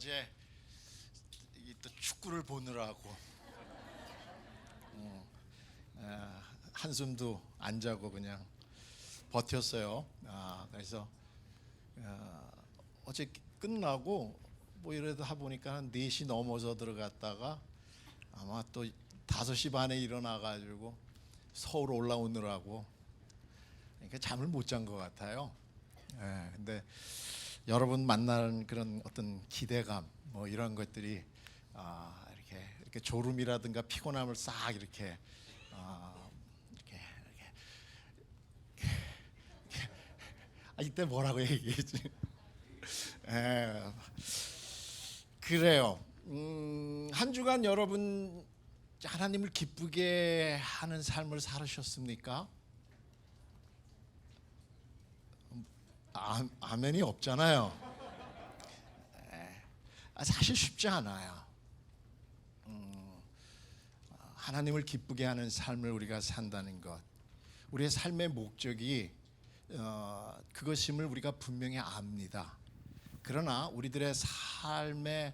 어제 또 축구를 보느라고 한숨도 안 자고 그냥 버텼어요. 그래서 어제 끝나고 뭐 이래도 하보니까 한 4시 넘어서 들어갔다가 아마 또 5시 반에 일어나가지고 서울 올라오느라고 그러니까 잠을 못 잔 것 같아요. 근데 여러분 만나는 그런 어떤 기대감 뭐 이런 것들이 이렇게 졸음이라든가 피곤함을 싹 이렇게 이때 뭐라고 얘기했지? 그래요. 한 주간 여러분 하나님을 기쁘게 하는 삶을 살으셨습니까? 아멘이 없잖아요. 사실 쉽지 않아요. 하나님을 기쁘게 하는 삶을 우리가 산다는 것, 우리의 삶의 목적이 그것임을 우리가 분명히 압니다. 그러나 우리들의 삶의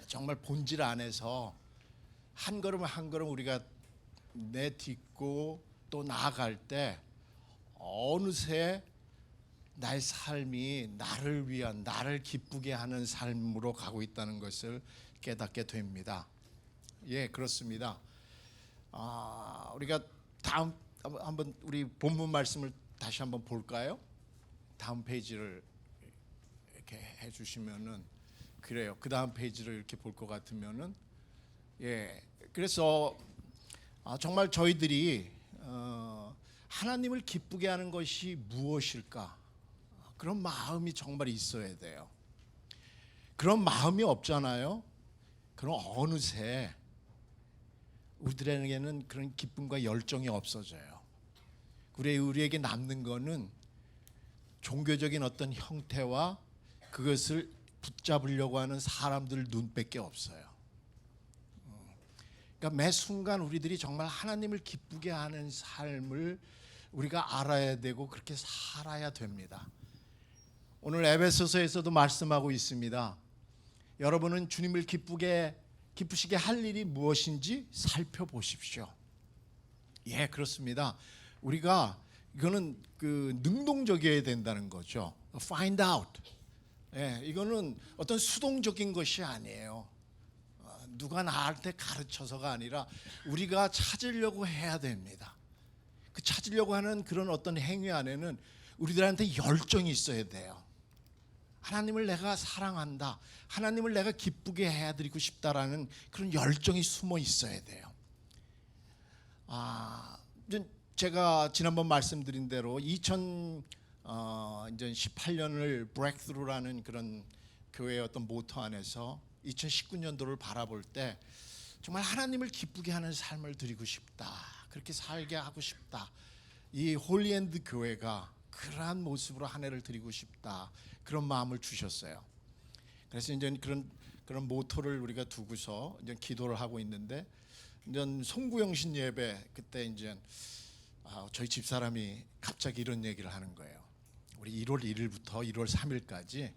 정말 본질 안에서 한 걸음 한 걸음 우리가 내딛고 또 나아갈 때 어느새 나의 삶이 나를 위한, 나를 기쁘게 하는 삶으로 가고 있다는 것을 깨닫게 됩니다. 예, 그렇습니다. 우리가 다음 한번 우리 본문 말씀을 다시 한번 볼까요? 다음 페이지를 이렇게 해주시면은 그래요. 그 다음 페이지를 이렇게 볼 것 같으면은 그래서 정말 저희들이 하나님을 기쁘게 하는 것이 무엇일까? 그런 마음이 정말 있어야 돼요. 그런 마음이 없잖아요. 그럼 어느새 우리들에게는 그런 기쁨과 열정이 없어져요. 우리에게 남는 거는 종교적인 어떤 형태와 그것을 붙잡으려고 하는 사람들 눈밖에 없어요. 그러니까 매 순간 우리들이 정말 하나님을 기쁘게 하는 삶을 우리가 알아야 되고 그렇게 살아야 됩니다. 오늘 에베소서에서도 말씀하고 있습니다. 여러분은 주님을 기쁘시게 할 일이 무엇인지 살펴보십시오. 예, 그렇습니다. 우리가 이거는 능동적이어야 된다는 거죠. Find out. 이거는 어떤 수동적인 것이 아니에요. 누가 나한테 가르쳐서가 아니라 우리가 찾으려고 해야 됩니다. 그 찾으려고 하는 그런 어떤 행위 안에는 우리들한테 열정이 있어야 돼요. 하나님을 내가 사랑한다, 하나님을 내가 기쁘게 해드리고 싶다라는 그런 열정이 숨어 있어야 돼요. 제가 지난번 말씀드린 대로 2018년을 브레이크스루라는 그런 교회의 어떤 모토 안에서 2019년도를 바라볼 때 정말 하나님을 기쁘게 하는 삶을 드리고 싶다, 그렇게 살게 하고 싶다, 이 홀리엔드 교회가 그러한 모습으로 한 해를 드리고 싶다, 그런 마음을 주셨어요. 그래서 이제 그런 모토를 우리가 두고서 이제 기도를 하고 있는데, 이제 송구영신 예배 그때 이제 저희 집사람이 갑자기 이런 얘기를 하는 거예요. 우리 1월 1일부터 1월 3일까지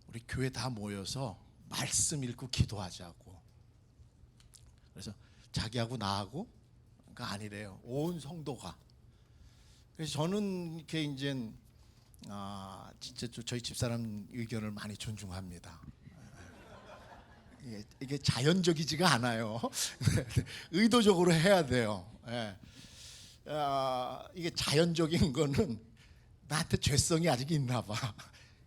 우리 교회 다 모여서 말씀 읽고 기도하자고. 그래서 자기하고 나하고 그러니까 아니래요. 온 성도가. 그래서 저는 이렇게 이제 진짜 저희 집사람 의견을 많이 존중합니다. 이게 자연적이지가 않아요. 의도적으로 해야 돼요. 이게 자연적인 거는 나한테 죄성이 아직 있나 봐.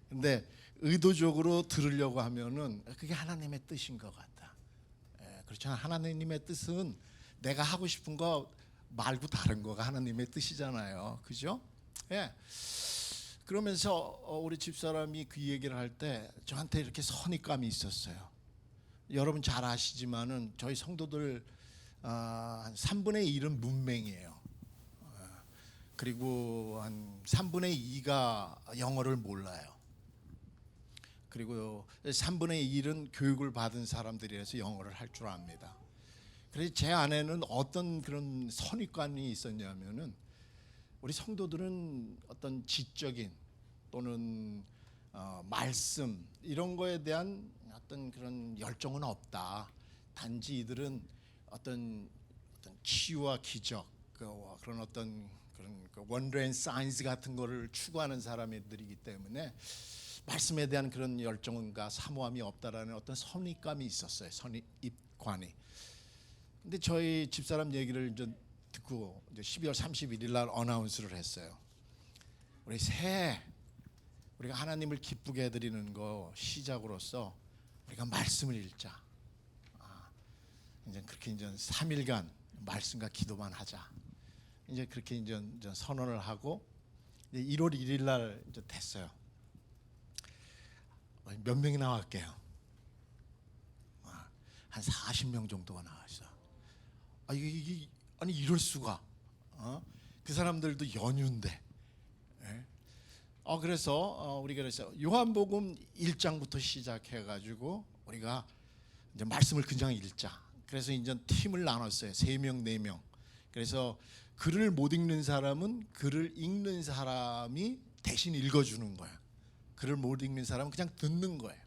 근데 의도적으로 들으려고 하면은 그게 하나님의 뜻인 것 같다. 그렇잖아. 하나님의 뜻은 내가 하고 싶은 거 말고 다른 거가 하나님의 뜻이잖아요. 그죠? 그러면서 우리 집사람이 그 얘기를 할 때 저한테 이렇게 선입감이 있었어요. 여러분 잘 아시지만은 저희 성도들 한 3분의 1은 문맹이에요. 그리고 한 3분의 2가 영어를 몰라요. 그리고 3분의 1은 교육을 받은 사람들이라서 영어를 할 줄 압니다. 그래서 제 안에는 어떤 그런 선입관이 있었냐면은 우리 성도들은 어떤 지적인 또는 말씀 이런 거에 대한 어떤 그런 열정은 없다. 단지 이들은 어떤 치유와 기적 그런 어떤 그런 원더 앤 사이언스 같은 거를 추구하는 사람들이기 때문에 말씀에 대한 그런 열정과 사모함이 없다라는 어떤 선입감이 있었어요. 선입관이. 근데 저희 집사람 얘기를 이제 듣고 이제 12월 31일 날 어나운스를 했어요. 우리 새해 우리가 하나님을 기쁘게 해드리는 거 시작으로서 우리가 말씀을 읽자. 이제 그렇게 이제 3일간 말씀과 기도만 하자. 이제 그렇게 이제 선언을 하고 이제 1월 1일 날 이제 됐어요. 몇 명이 나왔게요? 한 40명 정도가 나왔어. 아니 이럴 수가? 그 사람들도 연휴인데. 예? 그래서 우리가 그래서 요한복음 1장부터 시작해가지고 우리가 이제 말씀을 그냥 읽자. 그래서 이제 팀을 나눴어요. 3명, 4명. 그래서 글을 못 읽는 사람은 글을 읽는 사람이 대신 읽어주는 거야. 글을 못 읽는 사람은 그냥 듣는 거예요.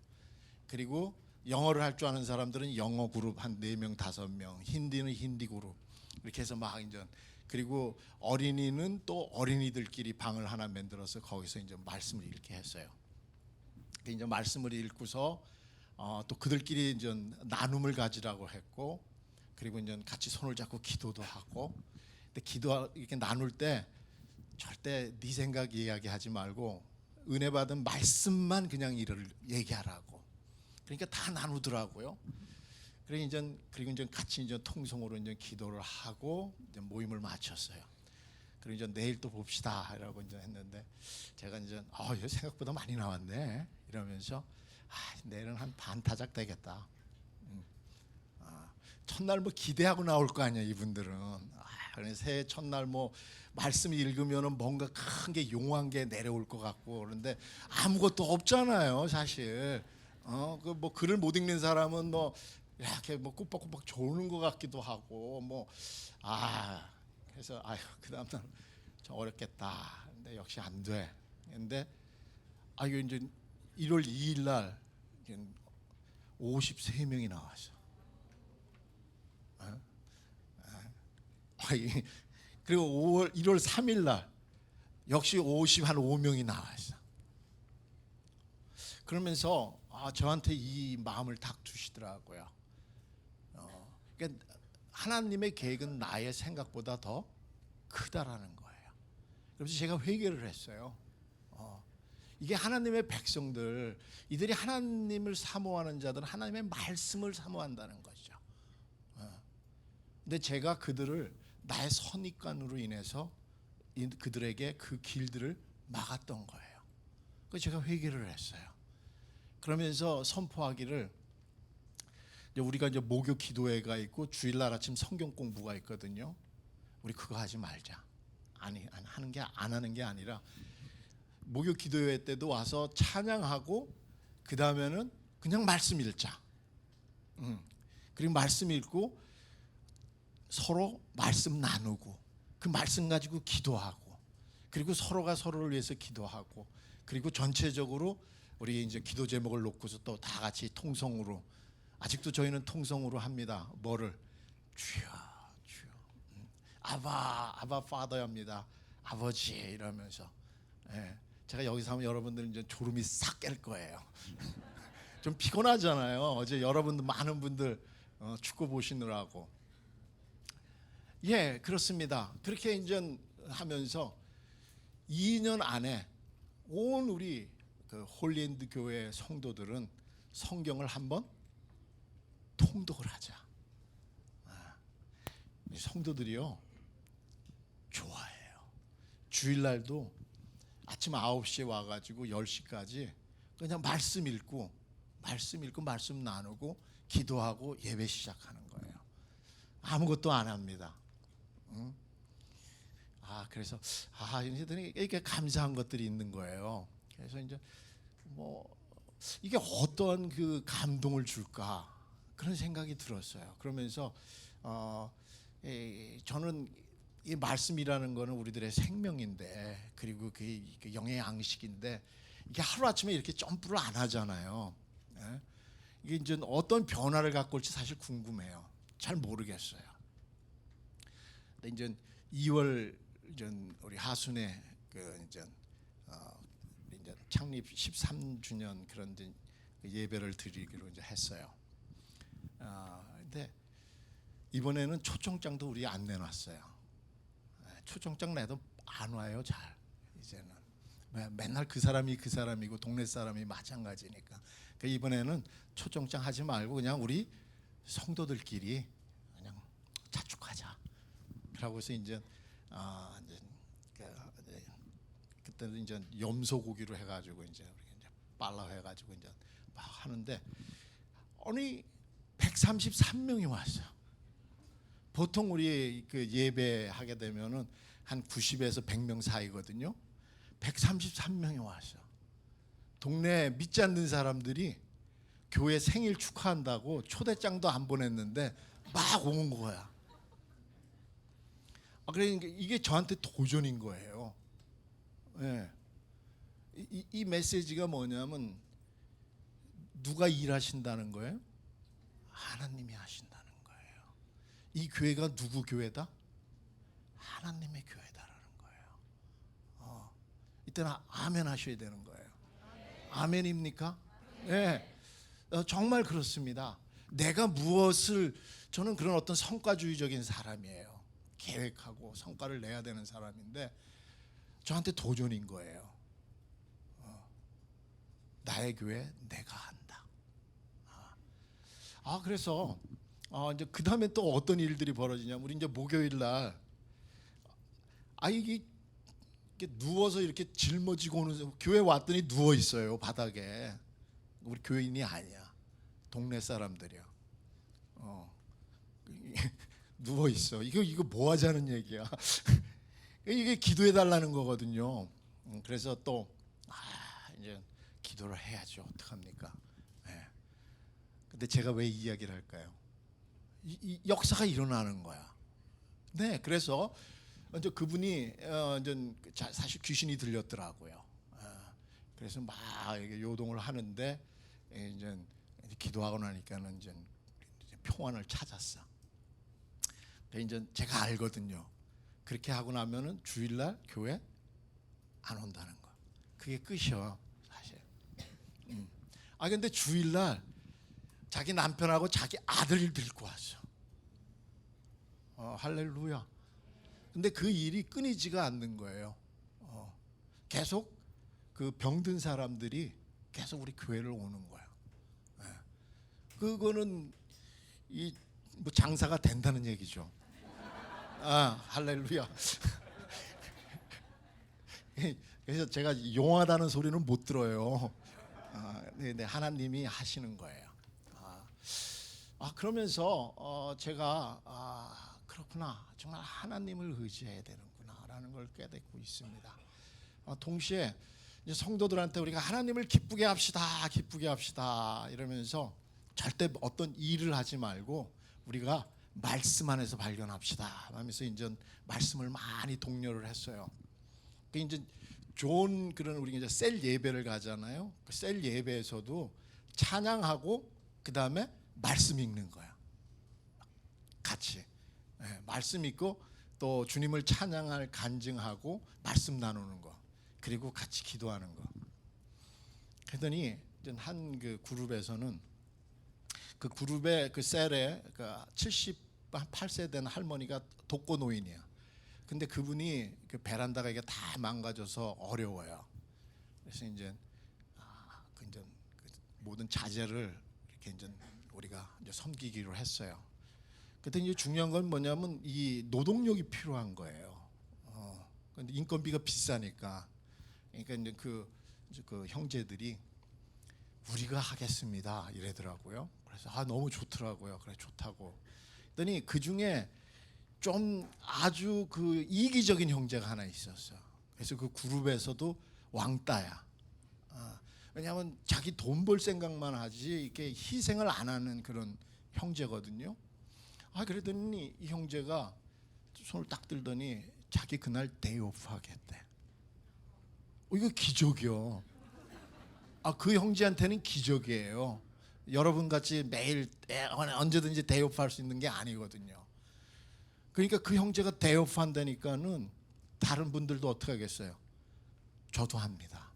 그리고 영어를 할 줄 아는 사람들은 영어 그룹 한 4명, 5명, 힌디는 힌디 그룹 이렇게 해서 막 이제 그리고 어린이는 또 어린이들끼리 방을 하나 만들어서 거기서 이제 말씀을 읽게 했어요. 이제 말씀을 읽고서 또 그들끼리 이제 나눔을 가지라고 했고, 그리고 이제 같이 손을 잡고 기도도 하고. 근데 기도 이렇게 나눌 때 절대 네 생각 이야기하지 말고 은혜 받은 말씀만 그냥 이를 얘기하라고. 그러니까 다 나누더라고요. 그리고 이제 같이 이제 통성으로 이제 기도를 하고 이제 모임을 마쳤어요. 그리고 이제 내일 또 봅시다라고 이제 했는데 제가 이제 이거 생각보다 많이 나왔네 이러면서 내일은 한 반 타작 되겠다. 첫날 뭐 기대하고 나올 거 아니야 이분들은. 그래서 새해 첫날 뭐 말씀 읽으면은 뭔가 큰 게 용한 게 내려올 것 같고 그런데 아무것도 없잖아요 사실. 그 뭐 글을 못 읽는 사람은 뭐 이렇게 뭐 꼬박꼬박 조는 것 같기도 하고 그래서 그 다음 날 좀 어렵겠다. 근데 역시 안 돼. 근데 이거 이제 1월 2일 날 53명이 나왔어. 그리고 1월 3일 날 역시 5명이 나왔어. 그러면서 저한테 이 마음을 딱 주시더라고요. 그러니까 하나님의 계획은 나의 생각보다 더 크다라는 거예요. 그래서 제가 회개를 했어요. 이게 하나님의 백성들, 이들이 하나님을 사모하는 자들은 하나님의 말씀을 사모한다는 거죠. 근데 제가 그들을 나의 선입관으로 인해서 그들에게 그 길들을 막았던 거예요. 그래서 제가 회개를 했어요. 그러면서 선포하기를 우리가 이제 목요 기도회가 있고 주일날 아침 성경 공부가 있거든요. 우리 그거 하지 말자. 안 하는 게 아니라 목요 기도회 때도 와서 찬양하고 그 다음에는 그냥 말씀 읽자. 그리고 말씀 읽고 서로 말씀 나누고 그 말씀 가지고 기도하고 그리고 서로가 서로를 위해서 기도하고 그리고 전체적으로 우리 이제 기도 제목을 놓고서 또 다 같이 통성으로 아직도 저희는 통성으로 합니다. 뭐를 주여 주여 아바 파더입니다. 아버지 이러면서 제가 여기서 하면 여러분들 이제 졸음이 싹 깰 거예요. 좀 피곤하잖아요. 어제 여러분들 많은 분들 축구 보시느라고. 그렇습니다. 그렇게 이제 하면서 2년 안에 온 우리 그 홀리엔드 교회 성도들은 성경을 한번 통독을 하자. 성도들이요 좋아해요. 주일날도 아침 9시에 와가지고 10시까지 그냥 말씀 읽고 말씀 나누고 기도하고 예배 시작하는 거예요. 아무것도 안 합니다. 그래서 이렇게 감사한 것들이 있는 거예요. 그래서 이제 뭐 이게 어떤 그 감동을 줄까 그런 생각이 들었어요. 그러면서 저는 이 말씀이라는 거는 우리들의 생명인데 그리고 그 영의 양식인데 이게 하루 아침에 이렇게 점프를 안 하잖아요. 예? 이게 이제 어떤 변화를 갖고 올지 사실 궁금해요. 잘 모르겠어요. 근데 이제 2월 전 우리 하순에 그 이제 창립 13주년 그런 이제 예배를 드리기로 이제 했어요. 근데 이번에는 초청장도 우리 안 내놨어요. 초청장 내도 안 와요, 잘. 이제는 맨날 그 사람이고 동네 사람이 마찬가지니까. 그러니까 이번에는 초청장 하지 말고 그냥 우리 성도들끼리 그냥 자축하자. 그러고 해서 이제 그때는 이제 염소고기로 해가지고 이제 빨라 해가지고 이제 막 하는데 아니 133명이 왔어요. 보통 우리 그 예배하게 되면은 한 90에서 100명 사이거든요. 133명이 왔어. 동네 믿지 않는 사람들이 교회 생일 축하한다고 초대장도 안 보냈는데 막 온 거야. 그러니까 이게 저한테 도전인 거예요. 예. 이 메시지가 뭐냐면 누가 일하신다는 거예요? 하나님이 하신다는 거예요. 이 교회가 누구 교회다? 하나님의 교회다라는 거예요. 이때는 아멘 하셔야 되는 거예요. 아멘입니까? 예. 정말 그렇습니다. 내가 무엇을 저는 그런 어떤 성과주의적인 사람이에요. 계획하고 성과를 내야 되는 사람인데 저한테 도전인 거예요. 나의 교회 내가 한다. 그래서 이제 그 다음에 또 어떤 일들이 벌어지냐면 우리 이제 목요일 날 이게 누워서 이렇게 짊어지고 오는 교회 왔더니 누워 있어요 바닥에. 우리 교인이 아니야. 동네 사람들이야. 누워 있어. 이거 뭐 하자는 얘기야. 이게 기도해 달라는 거거든요. 그래서 또 이제 기도를 해야죠. 어떡합니까? 네. 근데 제가 왜 이 이야기를 할까요? 이 역사가 일어나는 거야. 네, 그래서 이제 그분이 이제 사실 귀신이 들렸더라고요. 그래서 막 이렇게 요동을 하는데 이제 기도하고 나니까는 이제 평안을 찾았어. 근데 이제 제가 알거든요. 그렇게 하고 나면은 주일날 교회 안 온다는 거. 그게 끝이요, 사실. 근데 주일날 자기 남편하고 자기 아들을 데리고 왔어. 할렐루야. 근데 그 일이 끊이지가 않는 거예요. 계속 그 병든 사람들이 계속 우리 교회를 오는 거야. 그거는 뭐 장사가 된다는 얘기죠. 할렐루야. 그래서 제가 용하다는 소리는 못 들어요. 네, 하나님이 하시는 거예요. 그러면서 제가 그렇구나, 정말 하나님을 의지해야 되는구나라는 걸 깨닫고 있습니다. 동시에 이제 성도들한테 우리가 하나님을 기쁘게 합시다, 기쁘게 합시다 이러면서 절대 어떤 일을 하지 말고 우리가 말씀 안에서 발견합시다 하면서 이제 말씀을 많이 독려를 했어요. 그 이제 좋은 그런 우리 이제 셀 예배를 가잖아요. 그 셀 예배에서도 찬양하고 그 다음에 말씀 읽는 거야. 같이 말씀 읽고 또 주님을 찬양할 간증하고 말씀 나누는 거, 그리고 같이 기도하는 거. 그러더니 한 그 그룹에서는 그 그룹의 그 셀에 그 78세 된 할머니가 독거 노인이야. 근데 그분이 그 베란다가 이게 다 망가져서 어려워요. 그래서 이제 그 모든 자재를 이렇게 이제 우리가 이제 섬기기로 했어요. 그때 이제 중요한 건 뭐냐면 이 노동력이 필요한 거예요. 근데 인건비가 비싸니까. 그러니까 이제 그 형제들이 우리가 하겠습니다 이래더라고요. 그래서 너무 좋더라고요. 그래 좋다고. 그랬더니 그 중에 좀 아주 그 이기적인 형제가 하나 있었어. 그래서 그 그룹에서도 왕따야. 왜냐하면 자기 돈 벌 생각만 하지 이렇게 희생을 안 하는 그런 형제거든요. 그러더니 이 형제가 손을 딱 들더니 자기 그날 데이오프 하겠대. 이거 기적이요. 그 형제한테는 기적이에요. 여러분 같이 매일 언제든지 대업할 수 있는 게 아니거든요. 그러니까 그 형제가 대업한다니까는 다른 분들도 어떻게 하겠어요? 저도 합니다.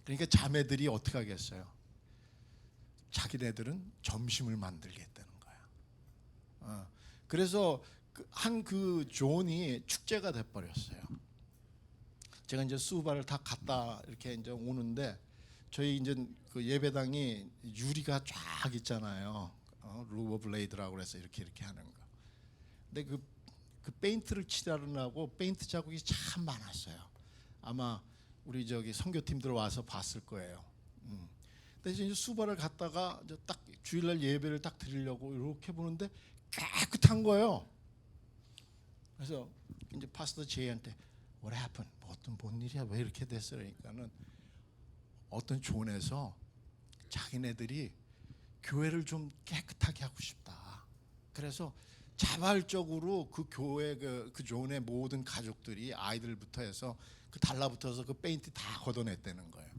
그러니까 자매들이 어떻게 하겠어요? 자기네들은 점심을 만들겠다는 거야. 그래서 그 존이 축제가 돼버렸어요. 제가 이제 수바를 다 갔다 이렇게 이제 오는데 저희 이제 그 예배당이 유리가 쫙 있잖아요. 루버 블레이드라고 그래서 이렇게 하는 거. 근데 그 페인트를 칠하려고 페인트 자국이 참 많았어요. 아마 우리 저기 선교팀들 와서 봤을 거예요. 근데 이제 수바를 갔다가 이제 딱 주일날 예배를 딱 드리려고 이렇게 보는데 깨끗한 거예요. 그래서 이제 파스터 제이한테 What happened? 뭔 일이야? 왜 이렇게 됐어? 그러니까는 어떤 존에서 자기네들이 교회를 좀 깨끗하게 하고 싶다. 그래서 자발적으로 그 교회 그 존의 모든 가족들이 아이들부터 해서 그 달라붙어서 그 페인트 다 걷어냈다는 거예요.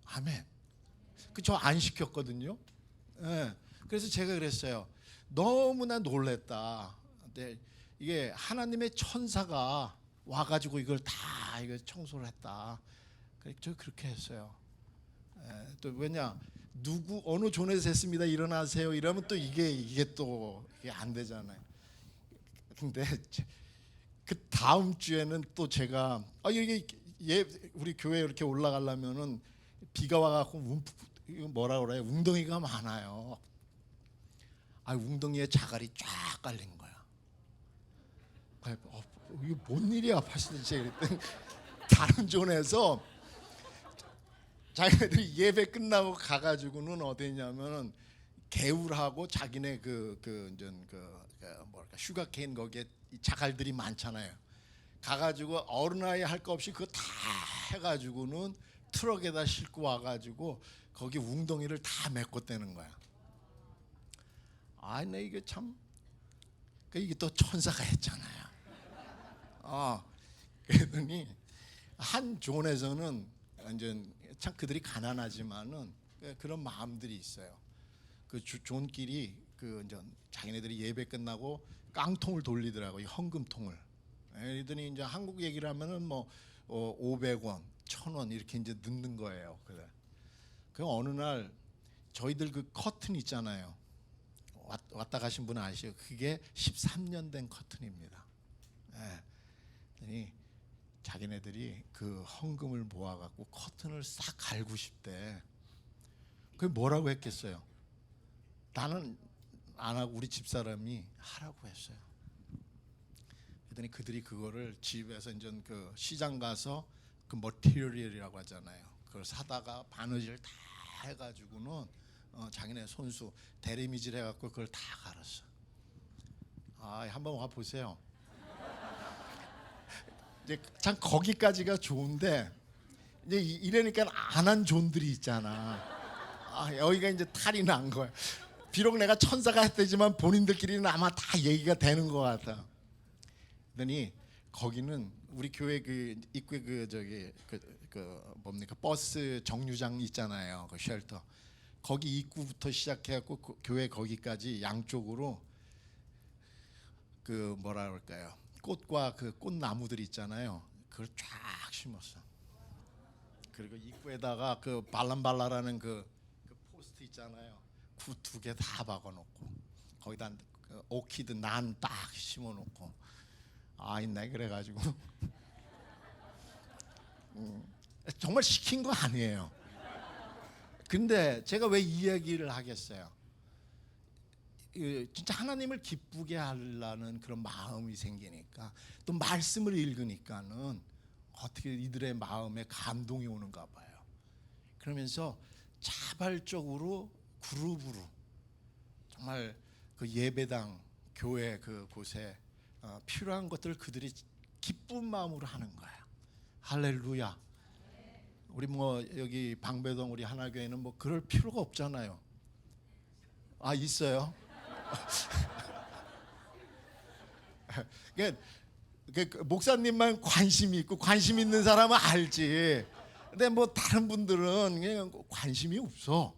아멘. 그 저 안 시켰거든요. 네. 그래서 제가 그랬어요. 너무나 놀랬다. 근데 이게 하나님의 천사가 와가지고 이걸 다 이거 청소를 했다. 저 그렇게 했어요. 또 왜냐 누구 어느 존에서 했습니다. 일어나세요. 이러면 또 이게 또 이게 안 되잖아요. 근데 그 다음 주에는 또 제가 여기 우리 교회 이렇게 올라가려면은 비가 와갖고 이거 뭐라 그래요? 웅덩이가 많아요. 웅덩이에 자갈이 쫙 깔린 거야. 이게 뭔 일이야, 파시는지 그랬더니 다른 존에서 자기네들이 예배 끝나고 가가지고는 어디냐면은 개울하고 자기네 뭐랄까 슈가케인 거기에 자갈들이 많잖아요. 가가지고 어른아이 할 거 없이 그거 다 해가지고는 트럭에다 싣고 와가지고 거기 웅덩이를 다 메꿨다는 거야. 내 이게 참 이게 또 천사가 했잖아요. 그러더니 한 존에서는 완전 참 그들이 가난하지만은 그런 마음들이 있어요. 그 존끼리 이제 자기네들이 예배 끝나고 깡통을 돌리더라고요. 헌금통을. 그러더니 이제 한국 얘기를 하면은 뭐 500원, 1000원 이렇게 이제 넣는 거예요. 그래. 그 어느 날 저희들 그 커튼 있잖아요. 왔다 가신 분은 아시죠? 그게 13년 된 커튼입니다. 그랬더니 자기네들이 그 헌금을 모아갖고 커튼을 싹 갈고 싶대. 그게 뭐라고 했겠어요? 나는 안 하고 우리 집사람이 하라고 했어요. 그랬더니 그들이 그거를 집에서 이제 그 시장 가서 그 머티리얼이라고 하잖아요. 그걸 사다가 바느질 다 해가지고는 자기네 손수 대리미질 해갖고 그걸 다 갈았어. 한번 와 보세요. 이제 참 거기까지가 좋은데 이제 이러니까 안 한 존들이 있잖아. 여기가 이제 탈이 난 거야. 비록 내가 천사가 했다지만 본인들끼리는 아마 다 얘기가 되는 것 같아. 그러더니 거기는 우리 교회 그 입구에 뭡니까 버스 정류장 있잖아요. 그 쉘터. 거기 입구부터 시작해갖고 교회 거기까지 양쪽으로 그 뭐라 그럴까요? 꽃과 그 꽃나무들 있잖아요. 그걸 쫙 심었어. 그리고 입구에다가 그 발람발라라는 그 포스트 있잖아요. 그 2개 다 박아놓고 거기다 그 오키드 난 딱 심어놓고 있네 그래가지고 정말 시킨 거 아니에요. 근데 제가 왜 이 얘기를 하겠어요? 진짜 하나님을 기쁘게 하려는 그런 마음이 생기니까 또 말씀을 읽으니까는 어떻게 이들의 마음에 감동이 오는가 봐요. 그러면서 자발적으로 그룹으로 정말 그 예배당 교회 그곳에 필요한 것들을 그들이 기쁜 마음으로 하는 거야. 할렐루야. 우리 뭐 여기 방배동 우리 하나교회는 뭐 그럴 필요가 없잖아요. 있어요. 목사님만 관심이 있고 관심 있는 사람은 알지. 근데 뭐 다른 분들은 그냥 관심이 없어.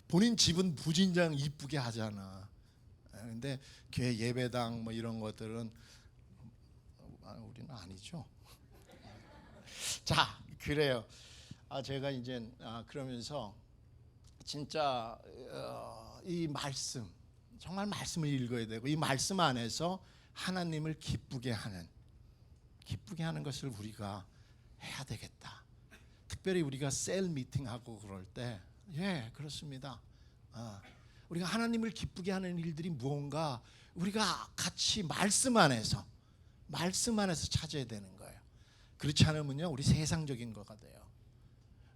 본인 집은 무진장 이쁘게 하잖아. 근데 교회 예배당 뭐 이런 것들은 우리는 아니죠. 자, 그래요. 제가 이제 그러면서 진짜 이 말씀, 정말 말씀을 읽어야 되고 이 말씀 안에서 하나님을 기쁘게 하는 것을 우리가 해야 되겠다. 특별히 우리가 셀 미팅하고 그럴 때, 그렇습니다. 우리가 하나님을 기쁘게 하는 일들이 무언가 우리가 같이 말씀 안에서 찾아야 되는 거예요. 그렇지 않으면요, 우리 세상적인 거가 돼요.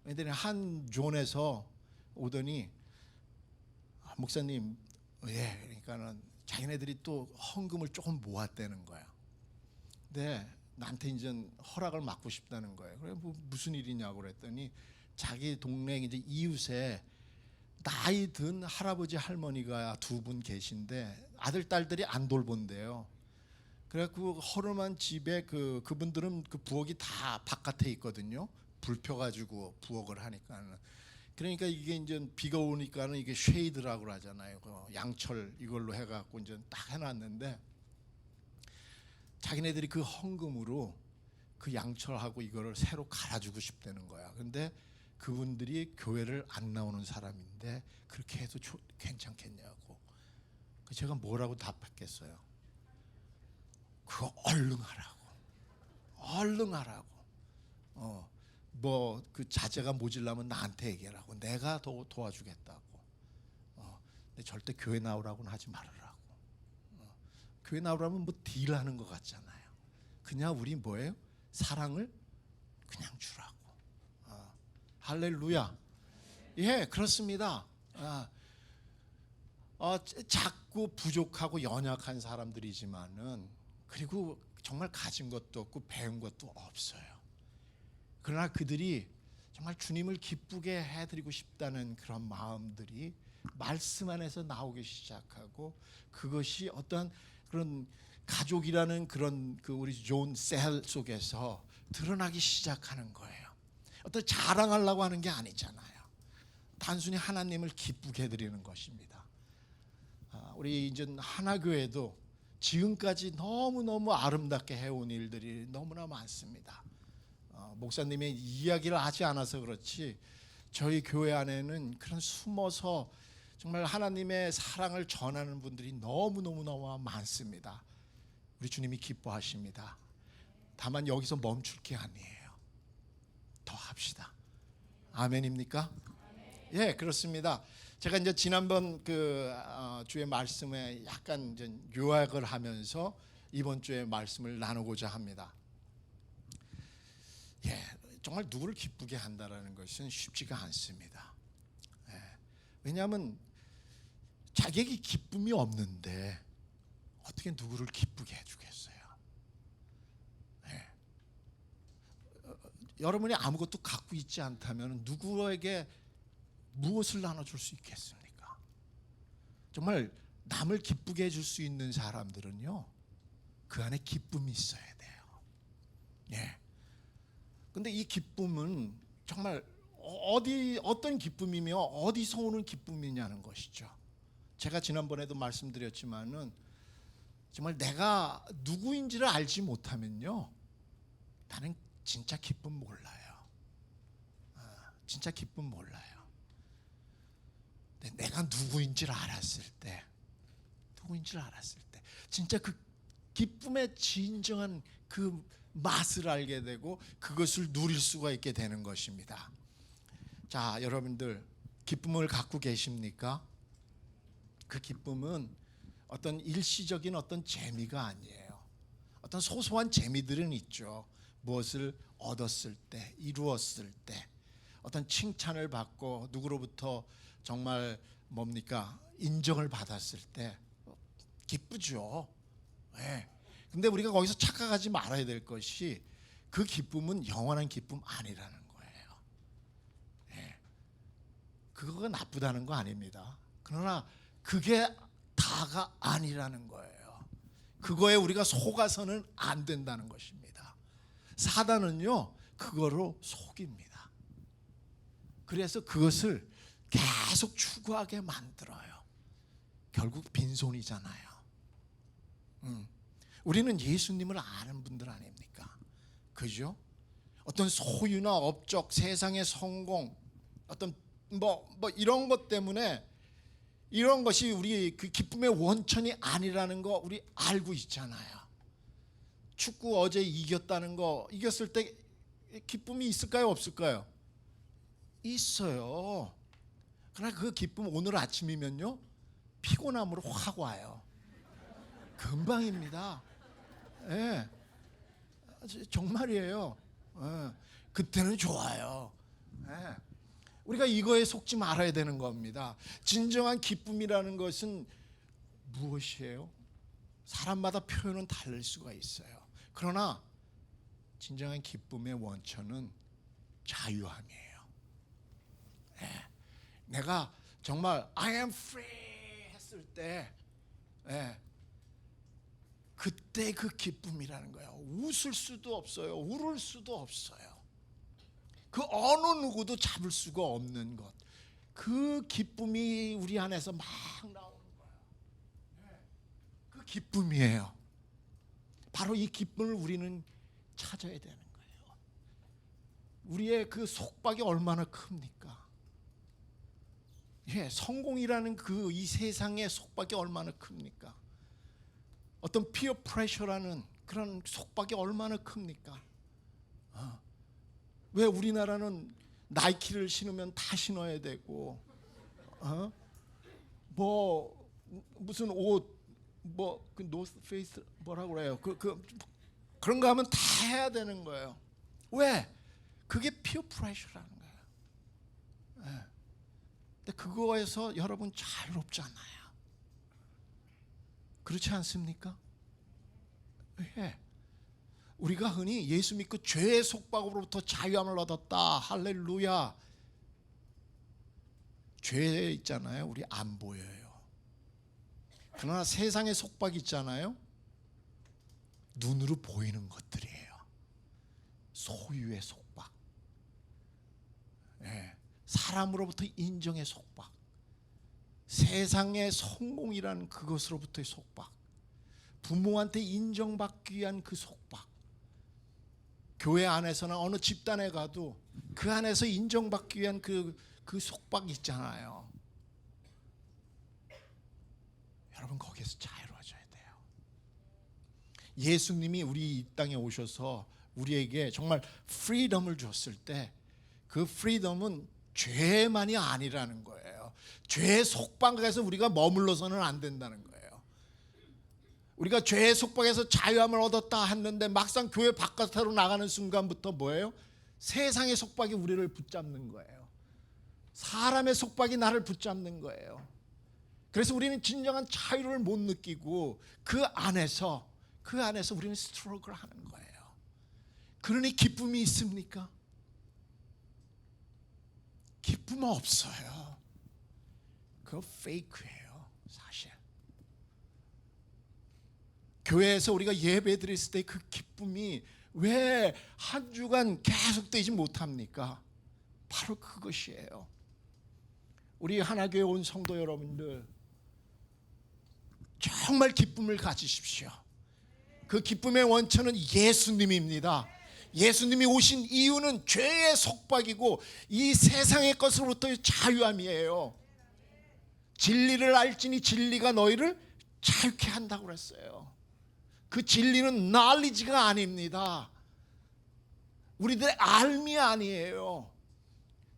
애들이 한 존에서 오더니 목사님, 그러니까는 자기네들이 또 헌금을 조금 모았다는 거야. 근데 나한테 이제 허락을 받고 싶다는 거예요. 그래 뭐 무슨 일이냐고 그랬더니 자기 동네 이제 이웃에 나이 든 할아버지 할머니가 두 분 계신데 아들 딸들이 안 돌본대요. 그래 그 허름한 집에 그분들은 그 부엌이 다 바깥에 있거든요. 불 펴가지고 부엌을 하니까는. 그러니까 이게 이제 비가 오니까는 이게 쉐이드라고 하잖아요. 그 양철 이걸로 해갖고 이제 딱 해놨는데 자기네들이 그 헌금으로 그 양철하고 이거를 새로 갈아주고 싶다는 거야. 근데 그분들이 교회를 안 나오는 사람인데 그렇게 해도 괜찮겠냐고. 제가 뭐라고 답했겠어요? 그거 얼른 하라고. 뭐 그 자재가 모질라면 나한테 얘기하라고. 내가 더 도와주겠다고. 근데 절대 교회 나오라고는 하지 말으라고. 교회 나오라면 뭐 딜하는 것 같잖아요. 그냥 우리 뭐예요? 사랑을 그냥 주라고. 할렐루야. 그렇습니다. 작고 부족하고 연약한 사람들이지만은 그리고 정말 가진 것도 없고 배운 것도 없어요. 그러나 그들이 정말 주님을 기쁘게 해드리고 싶다는 그런 마음들이 말씀 안에서 나오기 시작하고 그것이 어떤 그런 가족이라는 그런 그 우리 존 셀 속에서 드러나기 시작하는 거예요. 어떤 자랑하려고 하는 게 아니잖아요. 단순히 하나님을 기쁘게 해드리는 것입니다. 우리 이제 하나교회도 지금까지 너무너무 아름답게 해온 일들이 너무나 많습니다. 목사님의 이야기를 하지 않아서 그렇지 저희 교회 안에는 그런 숨어서 정말 하나님의 사랑을 전하는 분들이 너무너무 많습니다. 우리 주님이 기뻐하십니다. 다만 여기서 멈출 게 아니에요. 더 합시다. 아멘입니까? 그렇습니다. 제가 이제 지난번 주의 말씀에 약간 이제 요약을 하면서 이번 주의 말씀을 나누고자 합니다. 정말 누구를 기쁘게 한다라는 것은 쉽지가 않습니다. 왜냐하면 자기에게 기쁨이 없는데 어떻게 누구를 기쁘게 해주겠어요? 여러분이 아무것도 갖고 있지 않다면 누구에게 무엇을 나눠줄 수 있겠습니까? 정말 남을 기쁘게 해줄 수 있는 사람들은요, 그 안에 기쁨이 있어야 돼요. 근데 이 기쁨은 정말 어떤 기쁨이며 어디서 오는 기쁨이냐는 것이죠. 제가 지난번에도 말씀드렸지만은 정말 내가 누구인지를 알지 못하면요, 나는 진짜 기쁨 몰라요. 진짜 기쁨 몰라요. 근데 내가 누구인지를 알았을 때, 진짜 그 기쁨의 진정한 그 맛을 알게 되고 그것을 누릴 수가 있게 되는 것입니다. 자, 여러분들 기쁨을 갖고 계십니까? 그 기쁨은 어떤 일시적인 어떤 재미가 아니에요. 어떤 소소한 재미들은 있죠. 무엇을 얻었을 때, 이루었을 때, 어떤 칭찬을 받고 누구로부터 정말 뭡니까? 인정을 받았을 때 기쁘죠. 근데 우리가 거기서 착각하지 말아야 될 것이 그 기쁨은 영원한 기쁨 아니라는 거예요. 그거가 나쁘다는 거 아닙니다. 그러나 그게 다가 아니라는 거예요. 그거에 우리가 속아서는 안 된다는 것입니다. 사단은요, 그거로 속입니다. 그래서 그것을 계속 추구하게 만들어요. 결국 빈손이잖아요. 우리는 예수님을 아는 분들 아닙니까? 그죠? 어떤 소유나 업적, 세상의 성공, 어떤 뭐 이런 것 때문에 이런 것이 우리 그 기쁨의 원천이 아니라는 거 우리 알고 있잖아요. 축구 어제 이겼다는 거, 이겼을 때 기쁨이 있을까요, 없을까요? 있어요. 그러나 그 기쁨 오늘 아침이면요 피곤함으로 확 와요. 금방입니다. 예, 정말이에요. 예, 그때는 좋아요. 예. 우리가 이거에 속지 말아야 되는 겁니다. 진정한 기쁨이라는 것은 무엇이에요? 사람마다 표현은 다를 수가 있어요. 그러나 진정한 기쁨의 원천은 자유함이에요. 예. 내가 정말 I am free 했을 때, 예, 그때 그 기쁨이라는 거예요. 웃을 수도 없어요. 울을 수도 없어요. 그 어느 누구도 잡을 수가 없는 것. 그 기쁨이 우리 안에서 막 나오는 거예요. 그 기쁨이에요. 바로 이 기쁨을 우리는 찾아야 되는 거예요. 우리의 그 속박이 얼마나 큽니까? 예, 성공이라는 그 이 세상의 속박이 얼마나 큽니까? 어떤 피어 프레셔라는 그런 속박이 얼마나 큽니까? 왜 우리나라는 나이키를 신으면 다 신어야 되고, 뭐 무슨 옷, 뭐 그 노스 페이스 뭐라고 그래요? 그런 거 하면 다 해야 되는 거예요. 왜? 그게 피어 프레셔라는 거예요. 예. 근데 그거에서 여러분 자유롭잖아요. 그렇지 않습니까? 예. 우리가 흔히 예수 믿고 죄의 속박으로부터 자유함을 얻었다. 할렐루야. 죄 있잖아요. 우리 안 보여요. 그러나 세상의 속박 있잖아요. 눈으로 보이는 것들이에요. 소유의 속박. 예. 사람으로부터 인정의 속박. 세상의 성공이라는 그것으로부터의 속박. 부모한테 인정받기 위한 그 속박. 교회 안에서나 어느 집단에 가도 그 안에서 인정받기 위한 그 속박이 있잖아요. 여러분 거기에서 자유로워져야 돼요. 예수님이 우리 이 땅에 오셔서 우리에게 정말 프리덤을 줬을 때 그 프리덤은 죄만이 아니라는 거예요. 죄의 속박에서 우리가 머물러서는 안 된다는 거예요. 우리가 죄의 속박에서 자유함을 얻었다 했는데 막상 교회 바깥으로 나가는 순간부터 뭐예요? 세상의 속박이 우리를 붙잡는 거예요. 사람의 속박이 나를 붙잡는 거예요. 그래서 우리는 진정한 자유를 못 느끼고 그 안에서 우리는 스트러글 하는 거예요. 그러니 기쁨이 있습니까? 기쁨 없어요. 그거 페이크예요, 사실. 교회에서 우리가 예배 드렸을 때 그 기쁨이 왜 한 주간 계속되지 못합니까? 바로 그것이에요. 우리 하나교회 온 성도 여러분들 정말 기쁨을 가지십시오. 그 기쁨의 원천은 예수님입니다. 예수님이 오신 이유는 죄의 속박이고 이 세상의 것으로부터의 자유함이에요. 진리를 알지니 진리가 너희를 자유케 한다고 그랬어요. 그 진리는 knowledge가 아닙니다. 우리들의 알미 아니에요.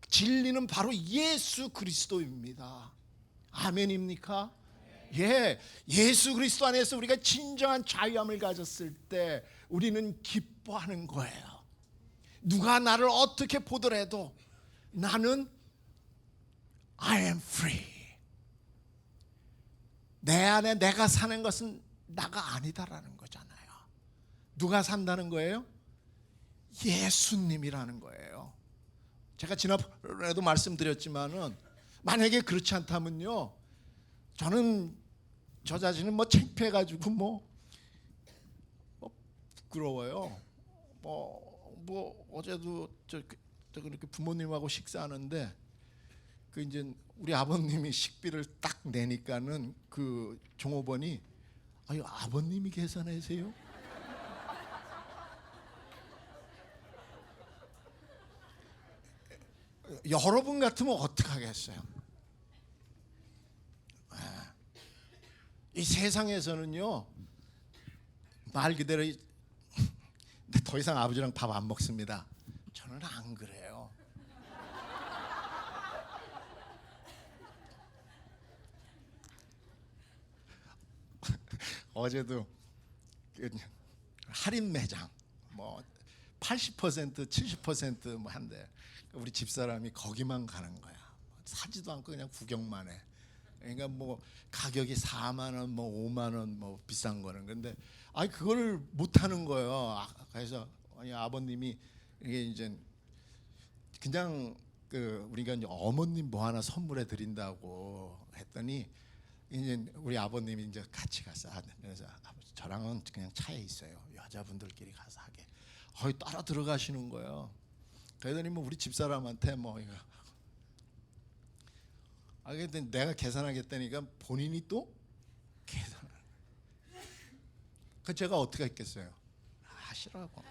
진리는 바로 예수 그리스도입니다. 아멘입니까? 예, 예수 그리스도 안에서 우리가 진정한 자유함을 가졌을 때 우리는 기뻐하는 거예요. 누가 나를 어떻게 보더라도 나는 I am free. 내 안에 내가 사는 것은 나가 아니다라는 거잖아요. 누가 산다는 거예요? 예수님이라는 거예요. 제가 지난번에도 말씀드렸지만은 만약에 그렇지 않다면요, 저는 저 자신은 뭐 창피해가지고 뭐 부끄러워요. 뭐 뭐 어제도 그렇게 부모님하고 식사하는데 그 이제 우리 아버님이 식비를 딱 내니까는 그 종업원이 아유 아버님이 계산하세요? 여러분 같으면 어떻게 하겠어요? 이 세상에서는요 말 그대로 더 이상 아버지랑 밥 안 먹습니다. 저는 안 그래요. 어제도 할인 매장 뭐 80% 70% 한대. 우리 집사람이 거기만 가는 거야. 사지도 않고 그냥 구경만 해. 그러니까 뭐 가격이 4만 원, 뭐 5만 원, 뭐 비싼 거는. 근데 아니 그걸 못 하는 거예요. 그래서 아버님이 이게 이제 그냥 그 우리가 이제 어머님 뭐 하나 선물해 드린다고 했더니 이제 우리 아버님이 이제 같이 가서 그래서 저랑은 그냥 차에 있어요. 여자분들끼리 가서 하게. 따라 들어가시는 거예요. 그러더니 뭐 우리 집사람한테 뭐 이거 근데 내가 계산하겠다니까 본인이 또 계산을. 그 제가 어떻게 했겠어요? 하시라고.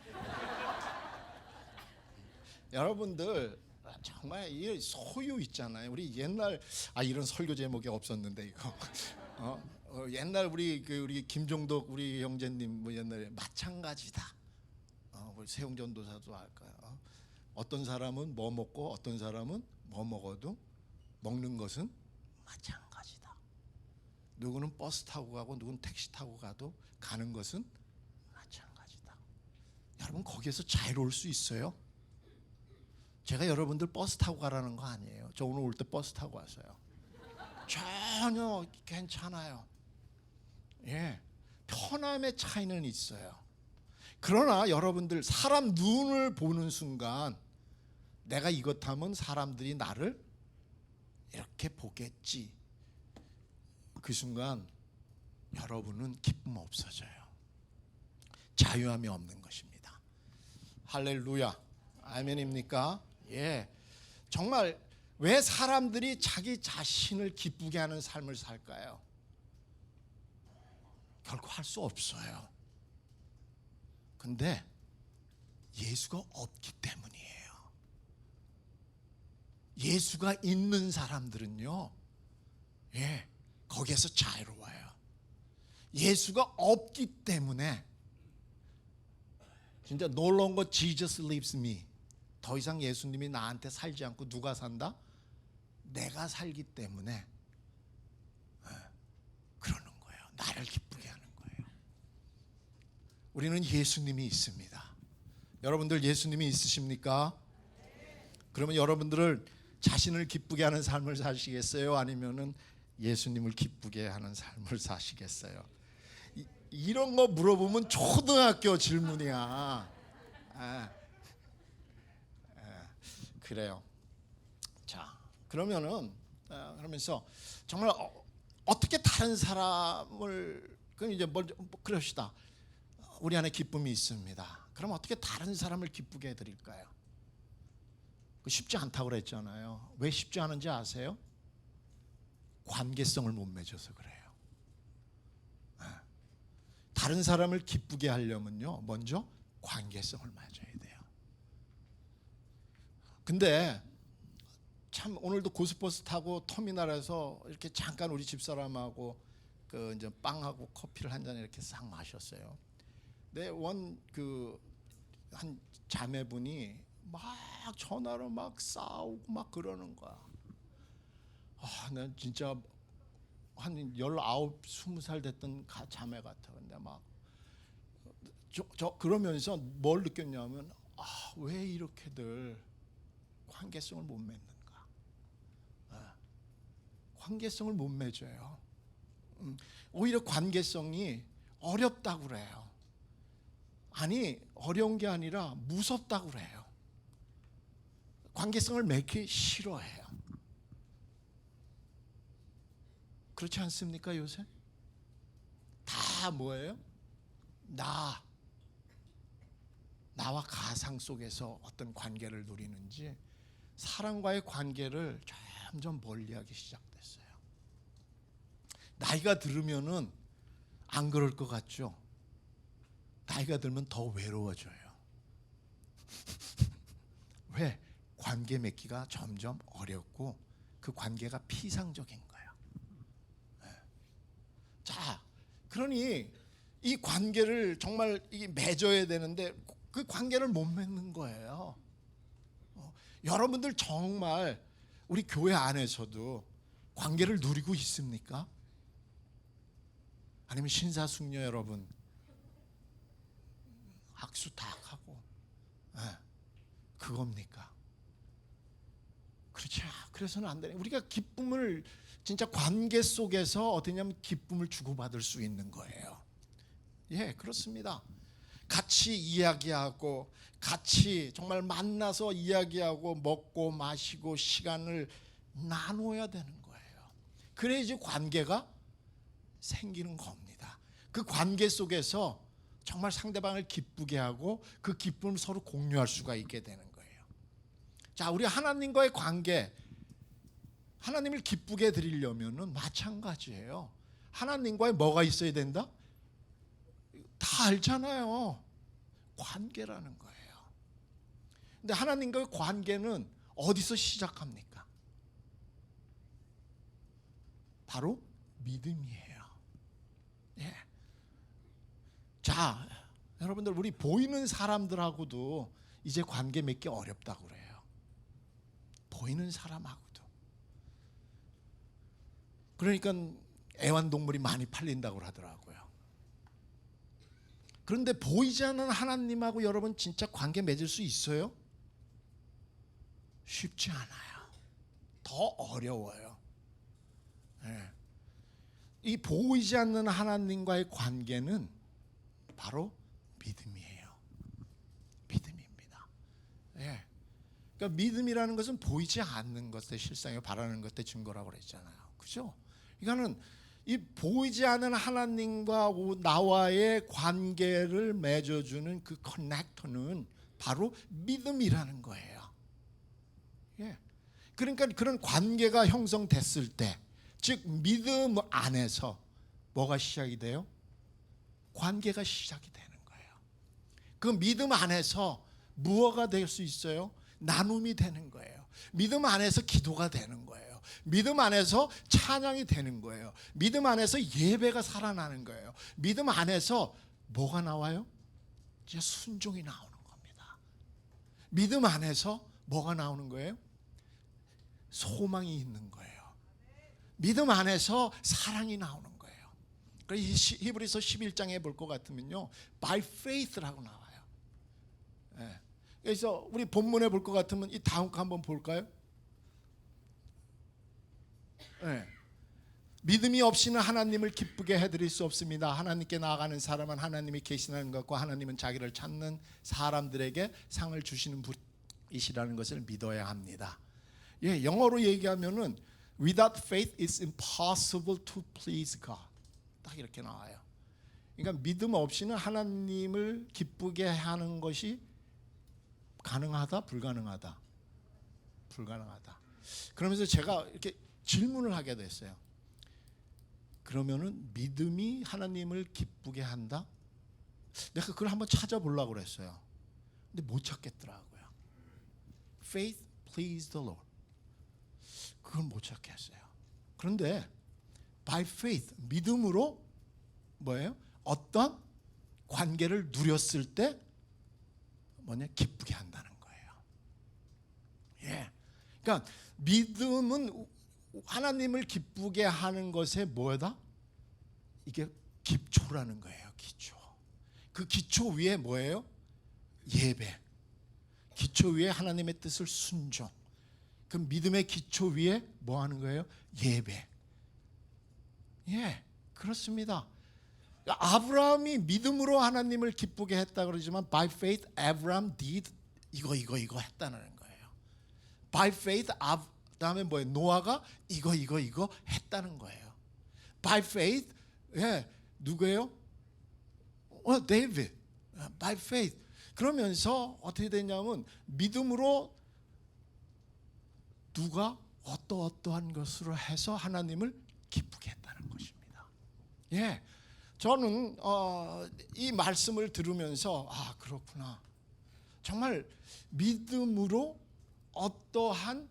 여러분들 정말 이 소유 있잖아요. 우리 옛날 이런 설교 제목이 없었는데 이거 옛날 우리 김종덕 우리 형제님 뭐 옛날에 마찬가지다. 우리 세용전도사도 할까요? 어떤 사람은 뭐 먹고 어떤 사람은 뭐 먹어도 먹는 것은 마찬가지다. 누구는 버스 타고 가고 누구는 택시 타고 가도 가는 것은 마찬가지다. 여러분 거기에서 자유로울 수 있어요? 제가 여러분들 버스 타고 가라는 거 아니에요. 저 오늘 올 때 버스 타고 왔어요. 전혀 괜찮아요. 예, 편함의 차이는 있어요. 그러나 여러분들 사람 눈을 보는 순간 내가 이것 하면 사람들이 나를 이렇게 보겠지. 그 순간 여러분은 기쁨 없어져요. 자유함이 없는 것입니다. 할렐루야. 아멘입니까? 예. 정말 왜 사람들이 자기 자신을 기쁘게 하는 삶을 살까요? 결코 할 수 없어요. 근데 예수가 없기 때문이에요. 예수가 있는 사람들은요, 예, 거기에서 자유로워요. 예수가 없기 때문에 진짜 no longer Jesus lives me. 더 이상 예수님이 나한테 살지 않고 누가 산다? 내가 살기 때문에 그러는 거예요. 나를 기쁘게 하는 거예요. 우리는 예수님이 있습니다. 여러분들 예수님이 있으십니까? 그러면 여러분들을 자신을 기쁘게 하는 삶을 사시겠어요? 아니면은 예수님을 기쁘게 하는 삶을 사시겠어요? 이런 거 물어보면 초등학교 질문이야. 그래요. 자, 그러면은 그러면서 정말 어떻게 다른 사람을 그럼 이제 먼저 그럽시다. 우리 안에 기쁨이 있습니다. 그럼 어떻게 다른 사람을 기쁘게 해드릴까요? 쉽지 않다고 그랬잖아요. 왜 쉽지 않은지 아세요? 관계성을 못 맺어서 그래요. 다른 사람을 기쁘게 하려면요, 먼저 관계성을 맺어야 돼요. 근데 참 오늘도 고속버스 타고 터미널에서 이렇게 잠깐 우리 집사람하고 그 이제 빵하고 커피를 한 잔 이렇게 싹 마셨어요. 내 한 자매분이 막 전화로 막 싸우고 막 그러는 거야. 난 진짜 한 19, 20살 됐던 자매 같아. 근데 막 그러면서 뭘 느꼈냐면 왜 이렇게들 관계성을 못 맺는가? 관계성을 못 맺어요. 오히려 관계성이 어렵다고 그래요. 아니 어려운 게 아니라 무섭다고 그래요. 관계성을 맺기 싫어해요. 그렇지 않습니까 요새? 다 뭐예요? 나 나와 가상 속에서 어떤 관계를 누리는지 사랑과의 관계를 점점 멀리하기 시작됐어요. 나이가 들으면은 안 그럴 것 같죠? 나이가 들면 더 외로워져요. 왜? 관계 맺기가 점점 어렵고 그 관계가 피상적인 거예요. 자, 그러니 이 관계를 정말 맺어야 되는데 그 관계를 못 맺는 거예요. 여러분들 정말 우리 교회 안에서도 관계를 누리고 있습니까? 아니면 신사숙녀 여러분 악수 딱 하고 그겁니까? 그렇죠. 그래서는 안 되네. 우리가 기쁨을 진짜 관계 속에서 어떠냐면 기쁨을 주고받을 수 있는 거예요. 예, 그렇습니다. 같이 이야기하고 같이 정말 만나서 이야기하고 먹고 마시고 시간을 나눠야 되는 거예요. 그래야지 관계가 생기는 겁니다. 그 관계 속에서 정말 상대방을 기쁘게 하고 그 기쁨을 서로 공유할 수가 있게 되는 거예요. 자, 우리 하나님과의 관계, 하나님을 기쁘게 드리려면은 마찬가지예요. 하나님과의 뭐가 있어야 된다? 다 알잖아요. 관계라는 거예요. 근데 하나님과의 관계는 어디서 시작합니까? 바로 믿음이에요. 예. 자, 여러분들 우리 보이는 사람들하고도 이제 관계 맺기 어렵다고 그래요. 보이는 사람하고도. 그러니까 애완동물이 많이 팔린다고 하더라고요. 그런데 보이지 않는 하나님하고 여러분 진짜 관계 맺을 수 있어요? 쉽지 않아요. 더 어려워요. 네. 이 보이지 않는 하나님과의 관계는 바로 믿음이에요. 믿음입니다. 네. 그러니까 믿음이라는 것은 보이지 않는 것의 실상에 바라는 것의 증거라고 그랬잖아요. 그죠? 이거는 이 보이지 않는 하나님과 나와의 관계를 맺어주는 그 커넥터는 바로 믿음이라는 거예요. 예. 그러니까 그런 관계가 형성됐을 때, 즉 믿음 안에서 뭐가 시작이 돼요? 관계가 시작이 되는 거예요. 그 믿음 안에서 무엇가 될 수 있어요? 나눔이 되는 거예요. 믿음 안에서 기도가 되는 거예요. 믿음 안에서 찬양이 되는 거예요. 믿음 안에서 예배가 살아나는 거예요. 믿음 안에서 뭐가 나와요? 이제 순종이 나오는 겁니다. 믿음 안에서 뭐가 나오는 거예요? 소망이 있는 거예요. 믿음 안에서 사랑이 나오는 거예요. 그래서 히브리서 11장에 볼 것 같으면요, by faith라고 나와요. 예. 그래서 우리 본문에 볼 것 같으면 이 다음 거 한번 볼까요? 네. 믿음이 없이는 하나님을 기쁘게 해드릴 수 없습니다. 하나님께 나아가는 사람은 하나님이 계시는 것과 하나님은 자기를 찾는 사람들에게 상을 주시는 분이시라는 것을 믿어야 합니다. 예, 영어로 얘기하면은 without faith it's impossible to please God. 딱 이렇게 나와요. 그러니까 믿음 없이는 하나님을 기쁘게 하는 것이 가능하다, 불가능하다? 불가능하다. 그러면서 제가 이렇게 질문을 하게 됐어요. 그러면은 믿음이 하나님을 기쁘게 한다? 내가 그걸 한번 찾아보려고 그랬어요. 근데 못 찾겠더라고요. Faith please the Lord. 그걸 못 찾겠어요. 그런데 by faith, 믿음으로 뭐예요? 어떤 관계를 누렸을 때 뭐냐? 기쁘게 한다는 거예요. 예. 그러니까 믿음은 하나님을 기쁘게 하는 것에 뭐다? 이게 기초라는 거예요. 기초. 그 기초 위에 뭐예요? 예배. 기초 위에 하나님의 뜻을 순종. 그 믿음의 기초 위에 뭐 하는 거예요? 예배. 예, 그렇습니다. 아브라함이 믿음으로 하나님을 기쁘게 했다 그러지만 by faith Abraham did 이거 했다는 거예요. by faith 그다음에 뭐예요? 노아가 이거 했다는 거예요. By faith, 예, 누구예요? 데이비드. By faith, 그러면서 어떻게 되냐면 믿음으로 누가 어떠한 것으로 해서 하나님을 기쁘게 했다는 것입니다. 예, 저는 이 말씀을 들으면서 그렇구나. 정말 믿음으로 어떠한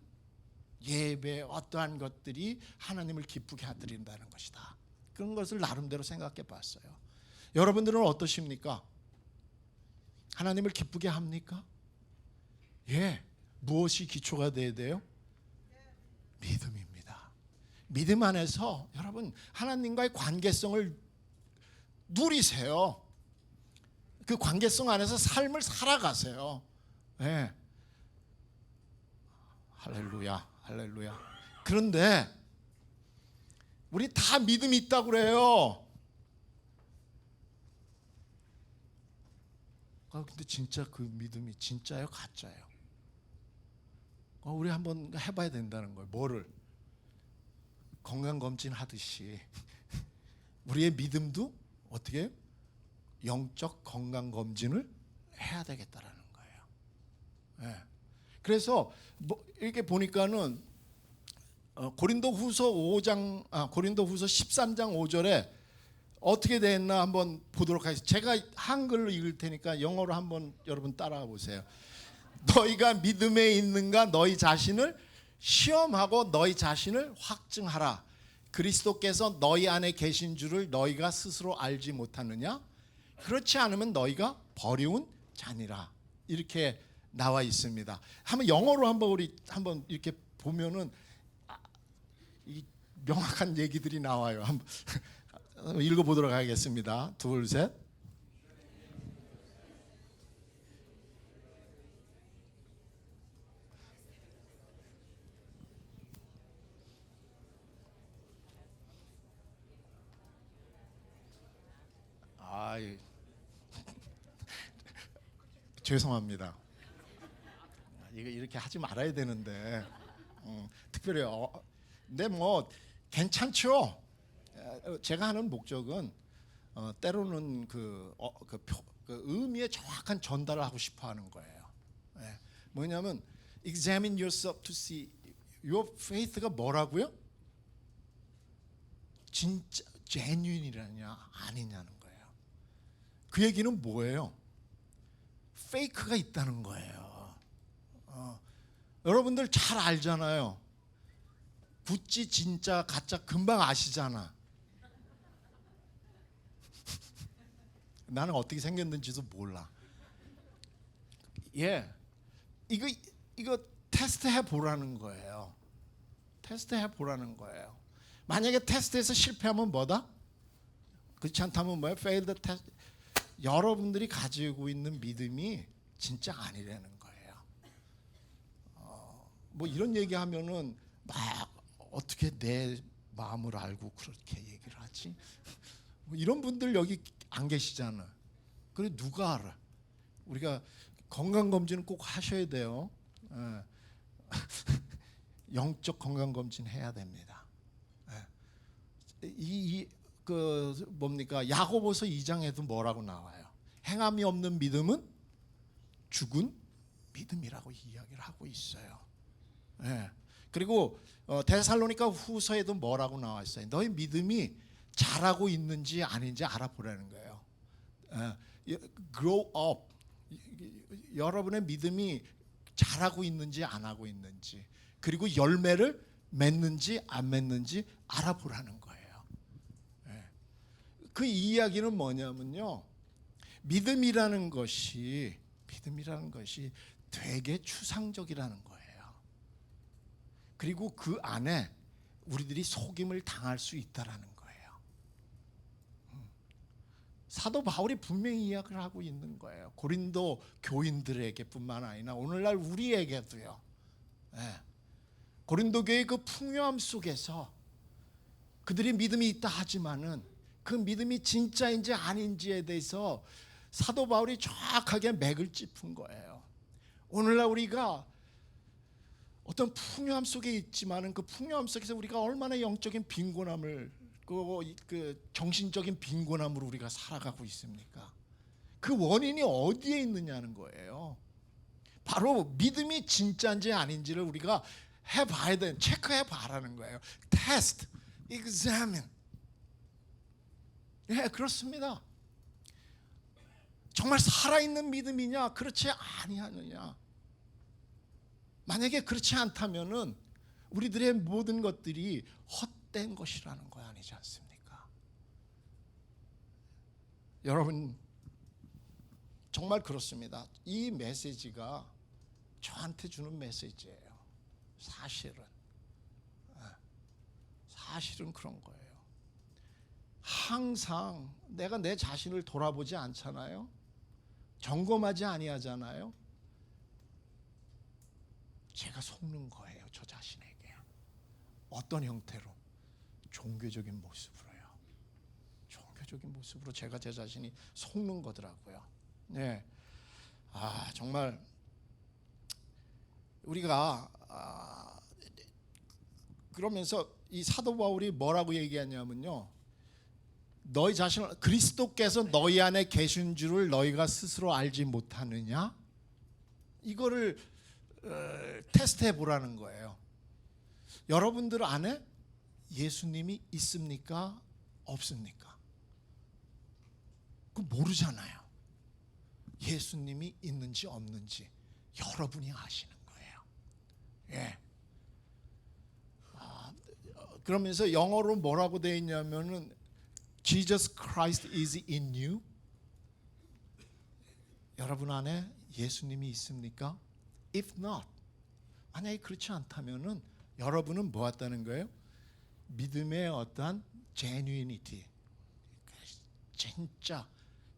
예배, 어떠한 것들이 하나님을 기쁘게 하드린다는 것이다. 그런 것을 나름대로 생각해 봤어요. 여러분들은 어떠십니까? 하나님을 기쁘게 합니까? 예, 무엇이 기초가 돼야 돼요? 믿음입니다. 믿음 안에서 여러분 하나님과의 관계성을 누리세요. 그 관계성 안에서 삶을 살아가세요. 예. 할렐루야, 할렐루야. 그런데 우리 다 믿음이 있다고 그래요. 근데 진짜 그 믿음이 진짜예요, 가짜예요? 우리 한번 해봐야 된다는 거예요. 뭐를? 건강검진 하듯이 우리의 믿음도 어떻게 해요? 영적 건강검진을 해야 되겠다라는 거예요. 네. 그래서 이렇게 보니까는 고린도후서 13장 5절에 어떻게 됐나 한번 보도록 하겠습니다. 제가 한글로 읽을 테니까 영어로 한번 여러분 따라가 보세요. 너희가 믿음에 있는가 너희 자신을 시험하고 너희 자신을 확증하라. 그리스도께서 너희 안에 계신 줄을 너희가 스스로 알지 못하느냐? 그렇지 않으면 너희가 버리운 자니라. 이렇게 나와 있습니다. 한번 영어로 한번 우리 한번 이렇게 보면은 이 명확한 얘기들이 나와요. 한번 읽어보도록 하겠습니다. 둘, 셋. 죄송합니다. 이거 이렇게 하지 말아야 되는데 특별히 근데 뭐 괜찮죠. 제가 하는 목적은 때로는 그 의미의 정확한 전달을 하고 싶어하는 거예요. 네. 뭐냐면 examine yourself to see your faith가 뭐라고요? 진짜 genuine이냐 아니냐는 거예요. 그 얘기는 뭐예요? 페이크가 있다는 거예요. 여러분들 잘 알잖아요. 구찌 진짜 가짜 금방 아시잖아. 나는 어떻게 생겼는지도 몰라. 예, 이거 테스트 해 보라는 거예요. 테스트 해 보라는 거예요. 만약에 테스트에서 실패하면 뭐다? 그렇지 않다면 뭐예요? failed test. 여러분들이 가지고 있는 믿음이 진짜 아니라는 거예요. 뭐 이런 얘기하면은 막 어떻게 내 마음을 알고 그렇게 얘기를 하지? 뭐 이런 분들 여기 안 계시잖아. 그래 누가 알아? 우리가 건강 검진은 꼭 하셔야 돼요. 영적 건강 검진 해야 됩니다. 그 뭡니까? 야고보서 2장에도 뭐라고 나와요? 행함이 없는 믿음은 죽은 믿음이라고 이야기를 하고 있어요. 예. 그리고 데살로니가 후서에도 뭐라고 나와 있어요? 너희 믿음이 자라고 있는지 아닌지 알아보라는 거예요. grow up. 여러분의 믿음이 자라고 있는지 안 하고 있는지, 그리고 열매를 맺는지 안 맺는지 알아보라는 거예요. 그 이야기는 뭐냐면요, 믿음이라는 것이 되게 추상적이라는 거예요. 그리고 그 안에 우리들이 속임을 당할 수 있다라는 거예요. 사도 바울이 분명히 이야기를 하고 있는 거예요. 고린도 교인들에게뿐만 아니라 오늘날 우리에게도요. 고린도 교회의 그 풍요함 속에서 그들이 믿음이 있다 하지만은 그 믿음이 진짜인지 아닌지에 대해서 사도 바울이 정확하게 맥을 짚은 거예요. 오늘날 우리가 어떤 풍요함 속에 있지만은 그 풍요함 속에서 우리가 얼마나 영적인 빈곤함을 그 정신적인 빈곤함으로 우리가 살아가고 있습니까? 그 원인이 어디에 있느냐는 거예요. 바로 믿음이 진짜인지 아닌지를 우리가 해봐야 되는, 체크해봐라는 거예요. 테스트, examine. 예, 그렇습니다. 정말 살아있는 믿음이냐, 그렇지 아니하느냐. 만약에 그렇지 않다면은 우리들의 모든 것들이 헛된 것이라는 거 아니지 않습니까? 여러분, 정말 그렇습니다. 이 메시지가 저한테 주는 메시지예요. 사실은 그런 거예요. 항상 내가 내 자신을 돌아보지 않잖아요. 점검하지 아니하잖아요. 제가 속는 거예요, 저 자신에게. 어떤 형태로? 종교적인 모습으로요. 종교적인 모습으로 제가 제 자신이 속는 거더라고요. 네, 정말 우리가 그러면서 이 사도 바울이 뭐라고 얘기하냐면요, 너희 자신을, 그리스도께서 너희 안에 계신 줄을 너희가 스스로 알지 못하느냐? 이거를 테스트해 보라는 거예요. 여러분들 안에 예수님이 있습니까? 없습니까? 그거 모르잖아요. 예수님이 있는지 없는지 여러분이 아시는 거예요. 예. 그러면서 영어로 뭐라고 되어 있냐면은 Jesus Christ is in you. 여러분 안에 예수님이 있습니까? If not, 만약에 그렇지 않다면은 여러분은 뭐 같다는 거예요? 믿음의 어떠한 genuinity, 진짜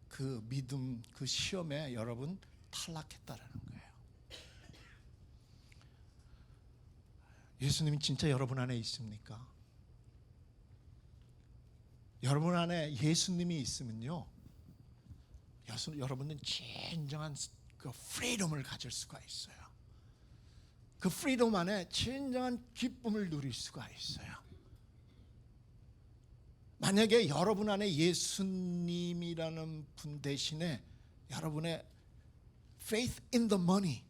그 믿음, 그 시험에 여러분 탈락했다라는 거예요. 예수님이 진짜 여러분 안에 있습니까? 여러분 안에 예수님이 있으면요, 여러분은 진정한 그 프리덤을 가질 수가 있어요. 그 프리덤 안에 진정한 기쁨을 누릴 수가 있어요. 만약에 여러분 안에 예수님이라는 분 대신에 여러분의 faith in the money,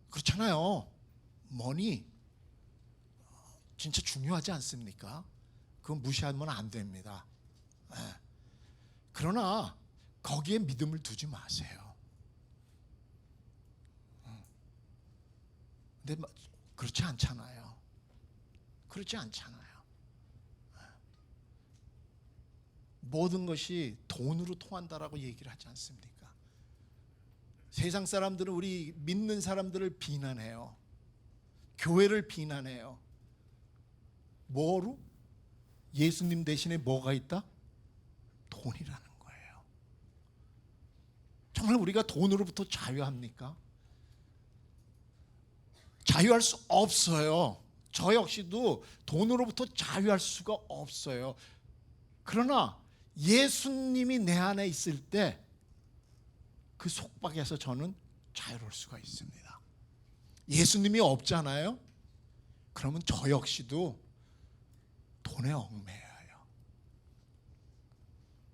그렇잖아요. money 진짜 중요하지 않습니까? 그건 무시하면 안 됩니다. 네. 그러나 거기에 믿음을 두지 마세요. 근데 그렇지 않잖아요. 그렇지 않잖아요. 모든 것이 돈으로 통한다라고 얘기를 하지 않습니까? 세상 사람들은 우리 믿는 사람들을 비난해요. 교회를 비난해요. 뭐로? 예수님 대신에 뭐가 있다? 돈이라는 거예요. 정말 우리가 돈으로부터 자유합니까? 자유할 수 없어요. 저 역시도 돈으로부터 자유할 수가 없어요. 그러나 예수님이 내 안에 있을 때 그 속박에서 저는 자유로울 수가 있습니다. 예수님이 없잖아요. 그러면 저 역시도 돈에 얽매여요.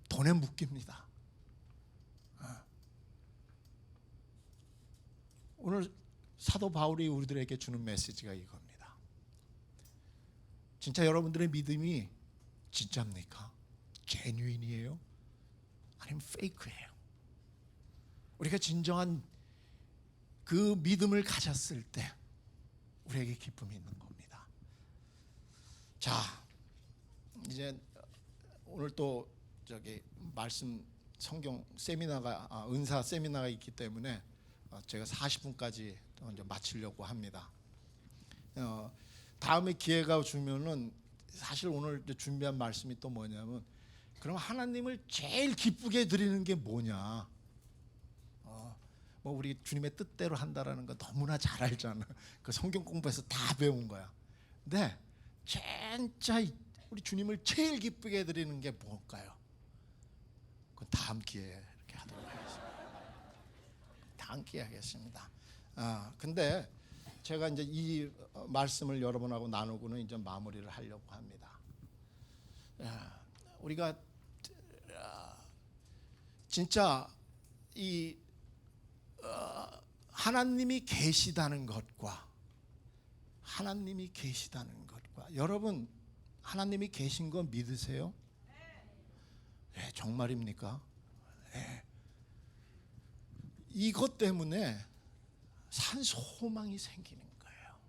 돈에 묶입니다. 오늘 사도 바울이 우리들에게 주는 메시지가 이겁니다. 진짜 여러분들의 믿음이 진짜입니까? 제뉴인이에요? 아니면 페이크예요? 우리가 진정한 그 믿음을 가졌을 때 우리에게 기쁨이 있는 겁니다. 자, 이제 오늘 또 말씀 성경 세미나가 은사 세미나가 있기 때문에 제가 40분까지 먼저 마치려고 합니다. 다음에 기회가 주면은 사실 오늘 준비한 말씀이 또 뭐냐면, 그럼 하나님을 제일 기쁘게 드리는 게 뭐냐? 뭐 우리 주님의 뜻대로 한다라는 거 너무나 잘 알잖아. 그 성경 공부해서 다 배운 거야. 근데 진짜 우리 주님을 제일 기쁘게 드리는 게 뭘까요? 그건 다음 기회에 이렇게 하도록 하겠습니다. 다음 기회에 하겠습니다. 근데 제가 이제 이 말씀을 여러분하고 나누고는 이제 마무리를 하려고 합니다. 우리가 진짜 이 하나님이 계시다는 것과 여러분 하나님이 계신 거 믿으세요? 네, 정말입니까? 네. 이것 때문에 산 소망이 생기는 거예요.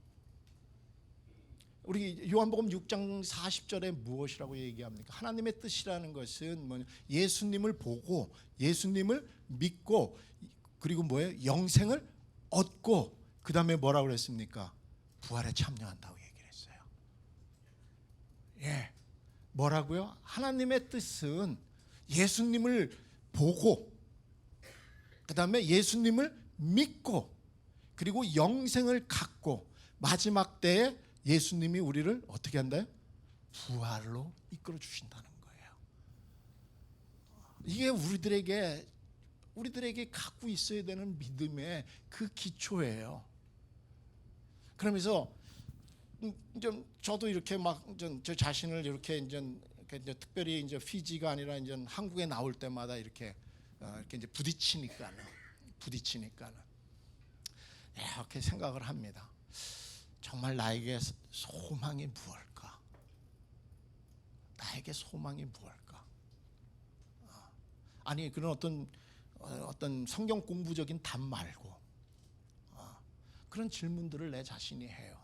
우리 요한복음 6장 40절에 무엇이라고 얘기합니까? 하나님의 뜻이라는 것은 뭐냐? 예수님을 보고 예수님을 믿고 그리고 뭐예요? 영생을 얻고 그 다음에 뭐라고 그랬습니까? 부활에 참여한다고 얘기를 했어요. 예, 뭐라고요? 하나님의 뜻은 예수님을 보고 그 다음에 예수님을 믿고 그리고 영생을 갖고 마지막 때에 예수님이 우리를 어떻게 한다요? 부활로 이끌어 주신다는 거예요. 이게 우리들에게 갖고 있어야 되는 믿음의 그 기초예요. 그러면서 좀 저도 이렇게 막 저 자신을 이렇게 특별히 이제 피지가 아니라 이제 한국에 나올 때마다 이렇게 이제 부딪히니까는 이렇게 생각을 합니다. 정말 나에게 소망이 무엇일까? 나에게 소망이 무엇일까? 아니 그런 어떤 성경 공부적인 답 말고 그런 질문들을 내 자신이 해요.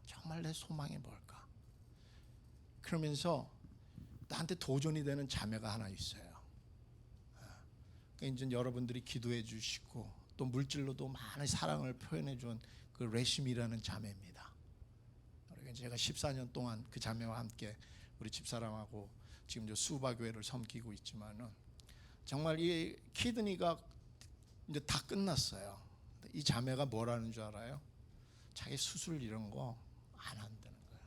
정말 내 소망이 뭘까? 그러면서 나한테 도전이 되는 자매가 하나 있어요. 그러니까 이제 여러분들이 기도해 주시고 또 물질로도 많은 사랑을 표현해 준 그 레심이라는 자매입니다. 그러니까 제가 14년 동안 그 자매와 함께 우리 집사람하고 지금 저 수바교회를 섬기고 있지만은 정말 이 키드니가 이제 다 끝났어요. 이 자매가 뭐라는 줄 알아요? 자기 수술 이런 거 안 한다는 거야.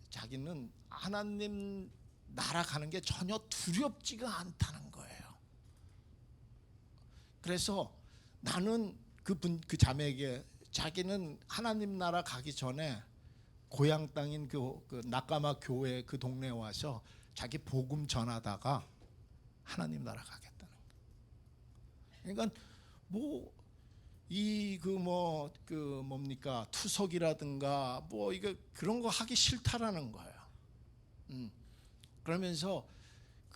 자기는 하나님 나라 가는 게 전혀 두렵지가 않다는 거예요. 그래서 나는 그 자매에게 자기는 하나님 나라 가기 전에 고향 땅인 그 낙가마 교회 그 동네에 와서 자기 복음 전하다가 하나님 나라 가겠다는 거예요. 그러니까 뭐 이 뭡니까 투석이라든가 뭐 이거 그런 거 하기 싫다라는 거예요. 그러면서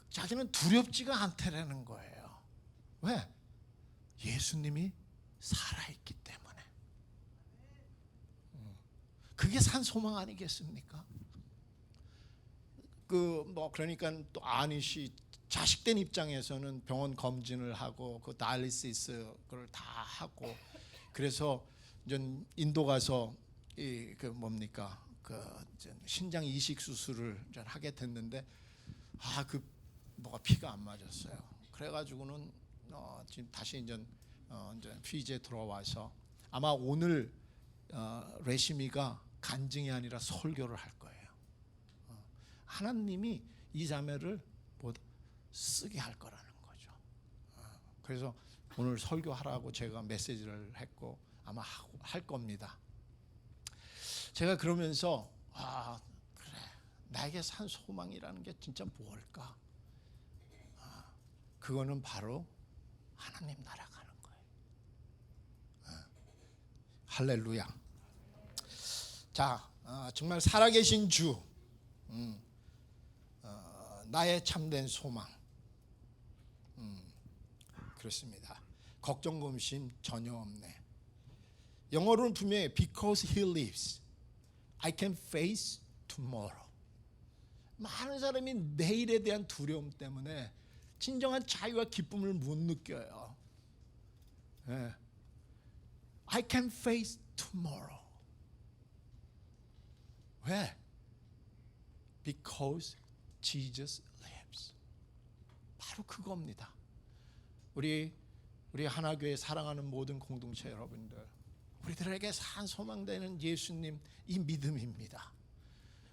자기는 두렵지가 않다라는 거예요. 왜? 예수님이 살아있기 때문에. 그게 산 소망 아니겠습니까? 그러니까 또 아니시 자식된 입장에서는 병원 검진을 하고 그 다이리시스 그걸 다 하고 그래서 전 인도 가서 신장 이식 수술을 하게 됐는데 그 뭐가 피가 안 맞았어요. 그래가지고는 지금 다시 이제 피지에 들어와서 아마 오늘 레시미가 간증이 아니라 설교를 할 거예요. 하나님이 이 자매를 쓰게 할 거라는 거죠. 그래서 오늘 설교하라고 제가 메시지를 했고 아마 할 겁니다. 제가 그러면서 그래 나에게 산 소망이라는 게 진짜 뭘까? 그거는 바로 하나님 나라 가는 거예요. 할렐루야. 자, 정말 살아계신 주, 나의 참된 소망. 그렇습니다. 걱정 근심 전혀 없네. 영어로는 분명히 because he lives, I can face tomorrow. 많은 사람이 내일에 대한 두려움 때문에 진정한 자유와 기쁨을 못 느껴요. I can face tomorrow. 왜? Because Jesus lives. 바로 그겁니다. 우리 하나교회 사랑하는 모든 공동체 여러분들, 우리들에게 산 소망되는 예수님 이 믿음입니다.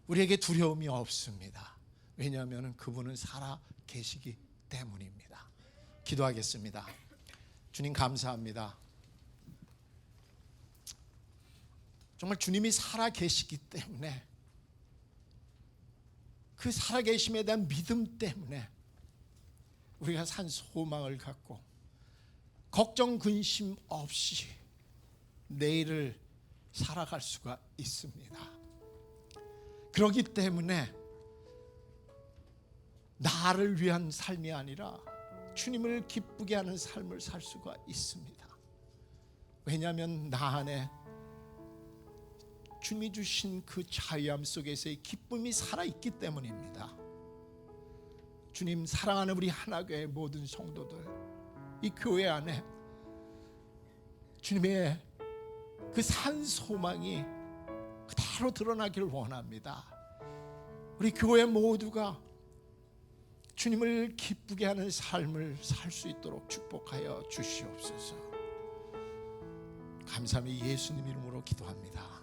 우리에게 두려움이 없습니다. 왜냐하면 그분은 살아 계시기 때문입니다. 기도하겠습니다. 주님 감사합니다. 정말 주님이 살아 계시기 때문에 그 살아 계심에 대한 믿음 때문에 우리가 산 소망을 갖고 걱정 근심 없이 내일을 살아갈 수가 있습니다. 그렇기 때문에 나를 위한 삶이 아니라 주님을 기쁘게 하는 삶을 살 수가 있습니다. 왜냐하면 나 안에 주님이 주신 그 자유함 속에서의 기쁨이 살아있기 때문입니다. 주님 사랑하는 우리 하나교회 모든 성도들, 이 교회 안에 주님의 그 산 소망이 그대로 드러나길 원합니다. 우리 교회 모두가 주님을 기쁘게 하는 삶을 살 수 있도록 축복하여 주시옵소서. 감사히 예수님 이름으로 기도합니다.